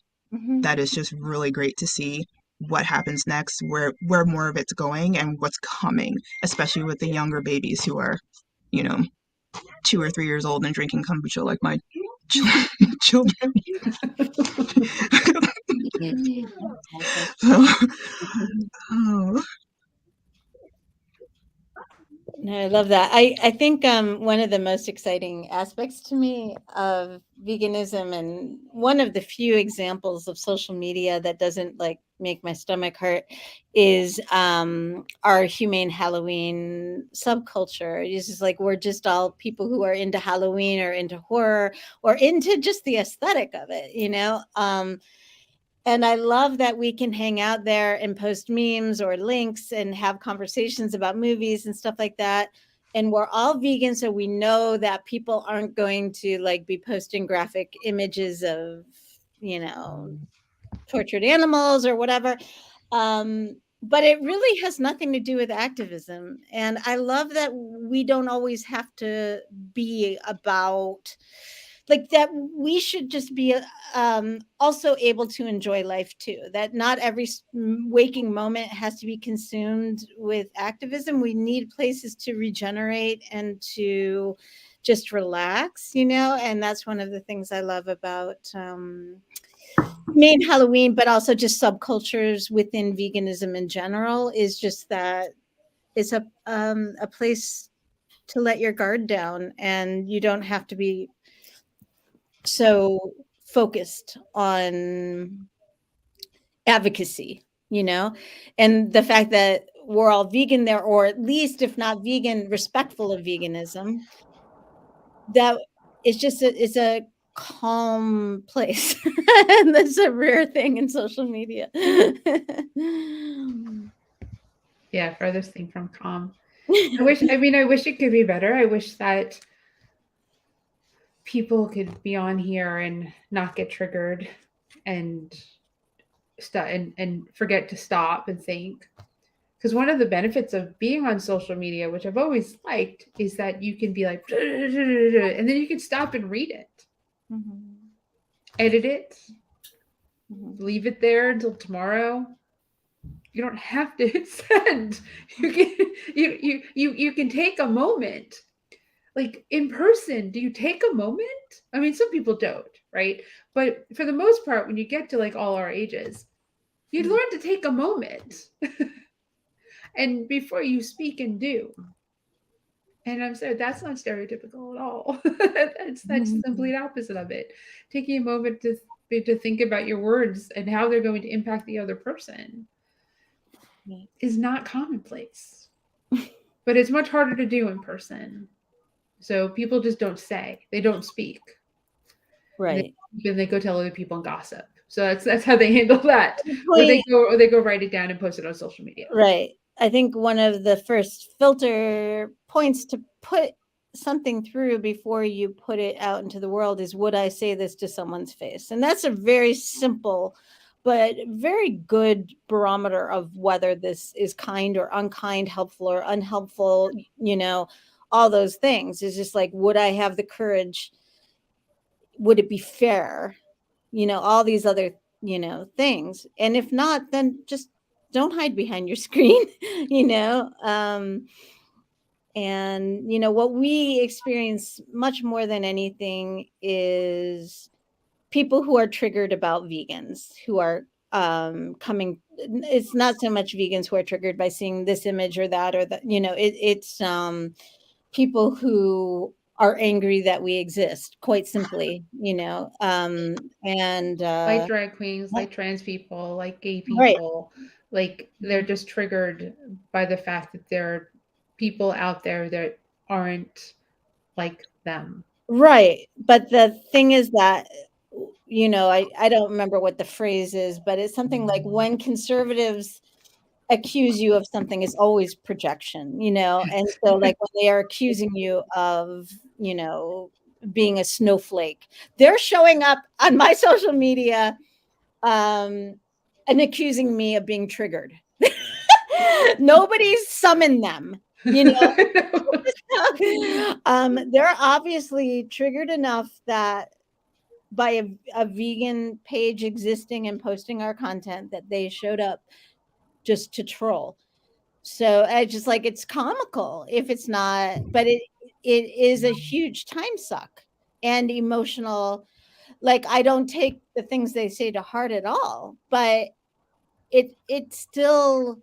That is just really great to see what happens next, where more of it's going and what's coming, especially with the younger babies who are 2 or 3 years old and drinking kombucha like my children. So, oh. No, I love that. I think one of the most exciting aspects to me of veganism, and one of the few examples of social media that doesn't like make my stomach hurt, is our humane Halloween subculture. It's just like we're just all people who are into Halloween or into horror or into just the aesthetic of it, And I love that we can hang out there and post memes or links and have conversations about movies and stuff like that. And we're all vegan, so we know that people aren't going to like be posting graphic images of, tortured animals or whatever. But it really has nothing to do with activism. And I love that we don't always have to be about like that. We should just be also able to enjoy life too, that not every waking moment has to be consumed with activism. We need places to regenerate and to just relax, and that's one of the things I love about main Halloween, but also just subcultures within veganism in general, is just that it's a place to let your guard down, and you don't have to be so focused on advocacy, and the fact that we're all vegan there, or at least if not vegan, respectful of veganism, that it's a calm place. And that's a rare thing in social media. Yeah, furthest thing from calm. I wish it could be better. I wish that people could be on here and not get triggered and and forget to stop and think. Because one of the benefits of being on social media, which I've always liked, is that you can be like, and then you can stop and read it, edit it, leave it there until tomorrow. You don't have to hit send. You can take a moment. Like in person, do you take a moment? I mean, some people don't, right? But for the most part, when you get to like all our ages, you learn to take a moment. And before you speak and do. And I'm sorry, that's not stereotypical at all. That's the complete opposite of it. Taking a moment to think about your words and how they're going to impact the other person is not commonplace. But it's much harder to do in person. So people just don't say, they don't speak. Right. Then they go tell other people and gossip. So that's how they handle that. Or Point, they go write it down and post it on social media. right. I think one of the first filter points to put something through before you put it out into the world is, would I say this to someone's face? And that's a very simple but very good barometer of whether this is kind or unkind, helpful or unhelpful, you know, all those things. Is just like, would I have the courage? Would it be fair? You know, all these other, you know, things. And if not, then just don't hide behind your screen, you know. And, you know, what we experience much more than anything is people who are triggered about vegans, who are coming. It's not so much vegans who are triggered by seeing this image or that, you know, it's people who are angry that we exist, quite simply, you know. And Like drag queens, like trans people, like gay right. people, like they're just triggered by the fact that there are people out there that aren't like them. Right. But the thing is that, you know, I don't remember what the phrase is, but it's something like, when conservatives accuse you of something, is always projection, you know. And so like when they are accusing you of, you know, being a snowflake, they're showing up on my social media and accusing me of being triggered. Nobody's summoned them, you know. They're obviously triggered enough that by a vegan page existing and posting our content, that they showed up just to troll. So I just like, it's comical if it's not, but it is a huge time suck and emotional. Like, I don't take the things they say to heart at all, but it still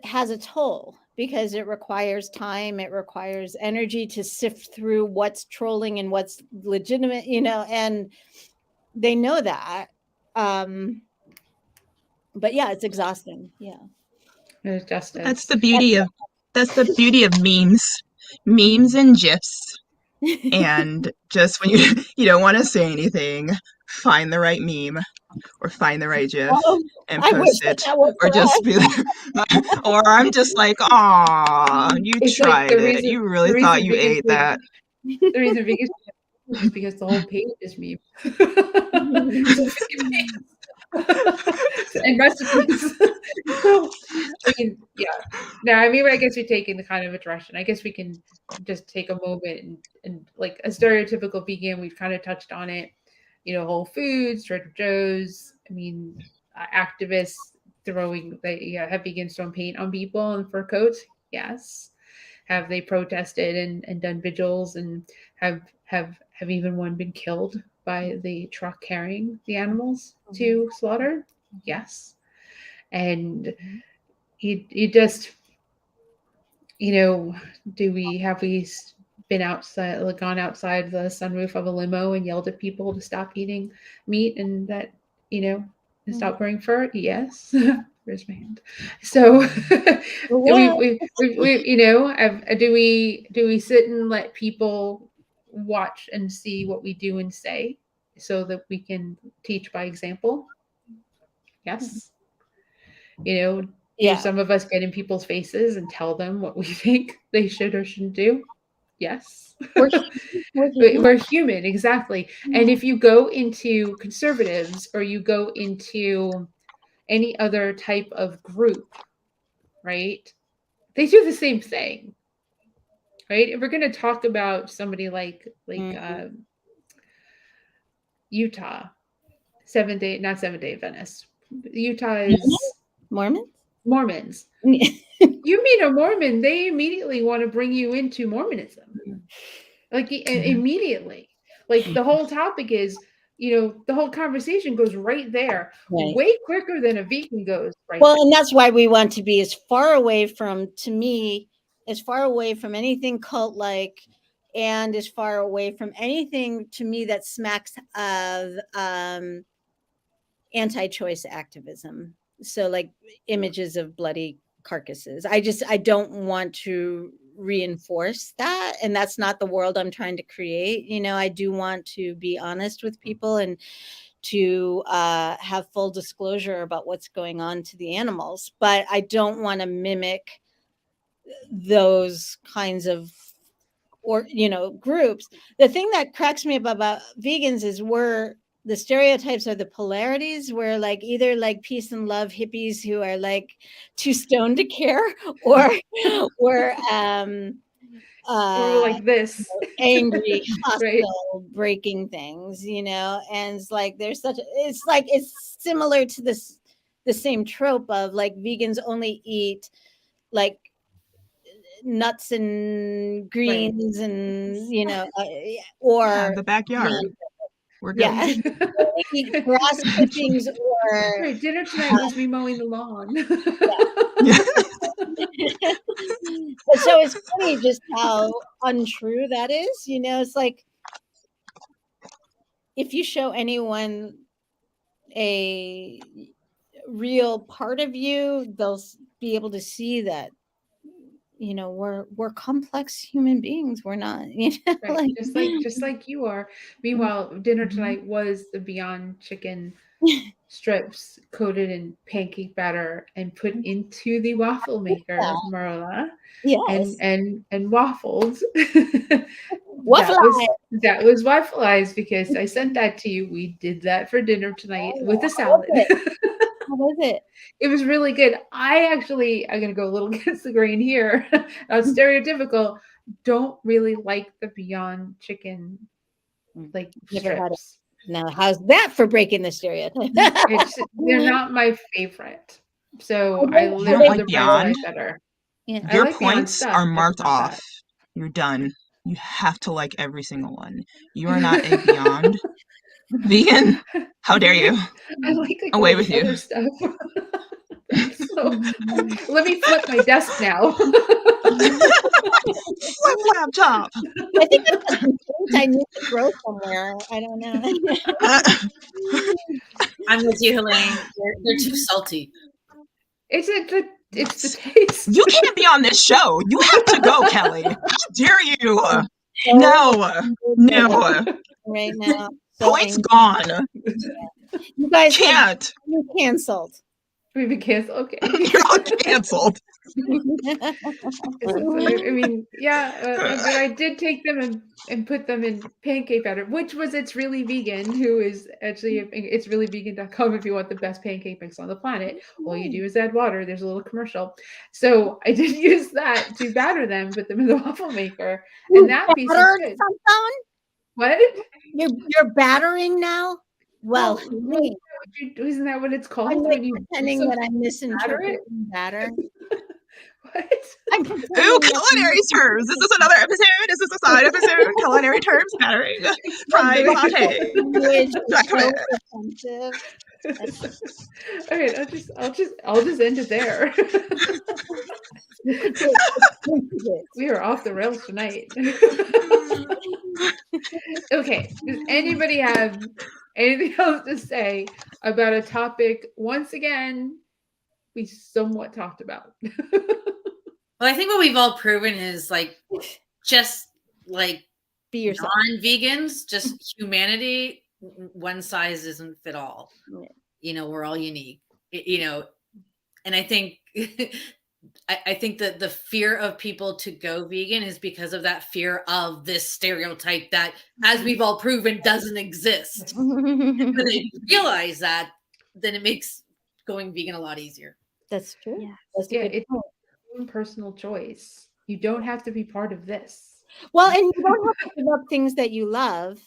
has a toll, because it requires time, it requires energy to sift through what's trolling and what's legitimate, you know, and they know that. But yeah, it's exhausting. Yeah. There's justice. That's the beauty of memes and gifs. And just when you don't want to say anything, find the right meme or find the right gif and post it, or just be or I'm just like, aw, you It's tried like it. You really thought you ate that. The reason vegans is because the whole page is meme. And recipes. So, I mean, yeah. No, I mean, I guess we're taking the kind of a direction. I guess we can just take a moment and like a stereotypical vegan, we've kind of touched on it. You know, Whole Foods, Trader Joe's. I mean, activists throwing, have vegans thrown paint on people and fur coats. Yes. Have they protested and done vigils, and have even one been killed by the truck carrying the animals to slaughter? Yes. And you just, you know, have we been outside, like gone outside the sunroof of a limo and yelled at people to stop eating meat and that, you know, and stop wearing fur? Yes. Where's my hand? So we you know, do we sit and let people watch and see what we do and say so that we can teach by example? Yes. You know, do some of us get in people's faces and tell them what we think they should or shouldn't do? Yes. We're human, exactly. And if you go into conservatives or you go into any other type of group, right? They do the same thing, right? If we're going to talk about somebody like Utah, not 7-day Adventist. Utah is Mormons. You meet a Mormon, they immediately want to bring you into Mormonism. Like immediately. Like the whole topic is, you know, the whole conversation goes right there, way quicker than a vegan goes. Right. Well, and that's why we want to be as far away from, to me, as far away from anything cult-like, and as far away from anything, to me, that smacks of anti-choice activism. So like images of bloody carcasses. I don't want to reinforce that, and that's not the world I'm trying to create. I do want to be honest with people and to have full disclosure about what's going on to the animals, but I don't want to mimic those kinds of groups. The thing that cracks me up about vegans is the stereotypes are the polarities, where like either like peace and love hippies who are like too stoned to care, or like this. angry, Right. hostile, breaking things, and it's like it's similar to the same trope of like vegans only eat like nuts and greens, and or the backyard. We're good. yeah, eat grass clippings, or Right, dinner tonight was me mowing the lawn. so it's funny just how untrue that is. It's like if you show anyone a real part of you, they'll be able to see that we're complex human beings. We're not, Right. just like you are. Meanwhile, dinner tonight was the Beyond Chicken strips coated in pancake batter and put into the waffle maker, Marla. Yes. And waffled. Waffle that was waffleized because I sent that to you. We did that for dinner tonight with a salad. How was it? It was really good. I'm going to go a little against the grain here. Not stereotypical. Don't really like the Beyond Chicken like strips. Now, how's that for breaking the stereotype? They're not my favorite. So I like the Beyond. better. Yeah. Your points are marked off. You're done. You have to like every single one. You are not a Beyond vegan. How dare you? I like away with you. Other stuff. So, let me flip my desk now. Flip laptop. I think I need to grow somewhere. I don't know. I'm with you, Helene. They're too salty. It's the taste. You can't be on this show. You have to go, Kelly. How dare you? No. Right now. Points gone. You guys can't. You're canceled. We've been canceled. Okay. You're all canceled. I mean, but I did take them and put them in pancake batter, which was It's Really Vegan, who is actually it's reallyvegan.com if you want the best pancake mix on the planet. All you do is add water. There's a little commercial. So I did use that to batter them, put them in the waffle maker, and that piece is good. Something? What? You're battering now? Well, isn't that what it's called? I'm like pretending that I'm misinterpreting batter. What? Ooh, culinary terms. Is this another episode? Is this a side episode? Culinary terms battering. Fried latte. All right, I'll just end it there. We are off the rails tonight. Okay, does anybody have anything else to say about a topic once again we somewhat talked about? Well, I think what we've all proven is like just like be yourself. Non-vegans, just humanity, one size doesn't fit all. Yeah. We're all unique. And I think I think that the fear of people to go vegan is because of that fear of this stereotype that, as we've all proven, doesn't exist. When they realize that, then it makes going vegan a lot easier. That's true. Yeah. It's own personal choice. You don't have to be part of this. Well, and you don't have to give up things that you love.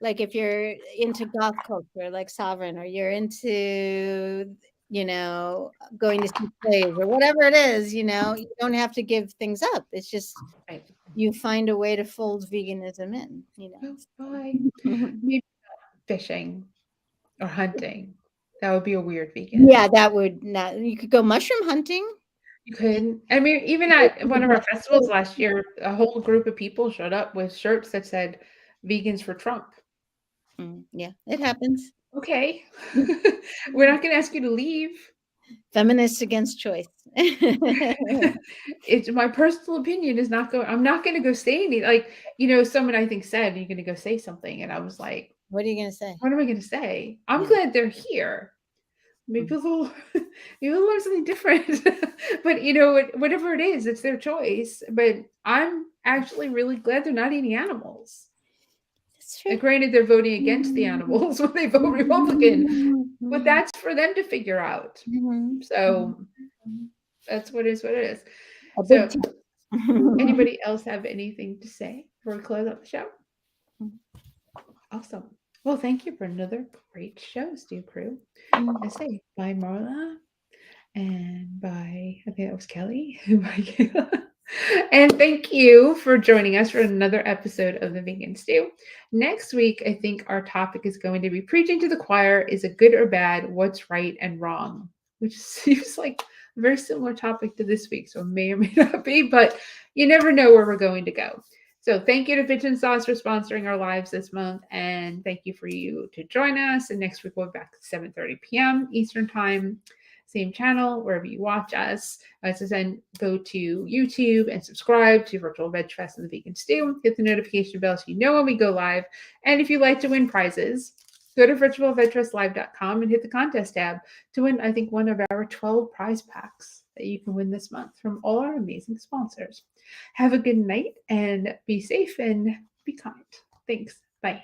Like if you're into goth culture, like Sovereign, or you're into going to see plays or whatever it is, you don't have to give things up. It's just you find a way to fold veganism in, Maybe fishing or hunting. That would be a weird vegan. Yeah, that would not. You could go mushroom hunting. You could. I mean, even at one of our festivals last year, a whole group of people showed up with shirts that said "Vegans for Trump." Yeah, it happens. Okay. We're not going to ask you to leave. Feminists against choice. It's my personal opinion is not going. I'm not going to go say anything. Like, someone I think said you're going to go say something, and I was like, What are you going to say? what am I going to say? I'm Yeah. glad they're here. Maybe they'll learn something different. But whatever it is, it's their choice. But I'm actually really glad they're not eating animals. That's And true. granted, they're voting against the animals when they vote Republican, but that's for them to figure out. Mhm. So that's what it is. A So, big deal. anybody else have anything to say before we close out the show? Awesome. Well, thank you for another great show, Stew Crew. I say bye, Marla, and bye. I think that was Kelly. Bye, Kayla. And thank you for joining us for another episode of the Vegan Stew. Next week, I think our topic is going to be preaching to the choir: is it good or bad? What's right and wrong? Which seems like a very similar topic to this week, so it may or may not be, but you never know where we're going to go. So thank you to Bitch and Sauce for sponsoring our lives this month, and thank you for you to join us. And next week we'll be back at 7:30 p.m. Eastern Time. Same channel, wherever you watch us. So then go to YouTube and subscribe to Virtual Veg Fest and the Vegan Stew. Hit the notification bell so you know when we go live. And if you'd like to win prizes, go to virtualvegfestlive.com and hit the contest tab to win, I think, one of our 12 prize packs that you can win this month from all our amazing sponsors. Have a good night and be safe and be kind. Thanks. Bye.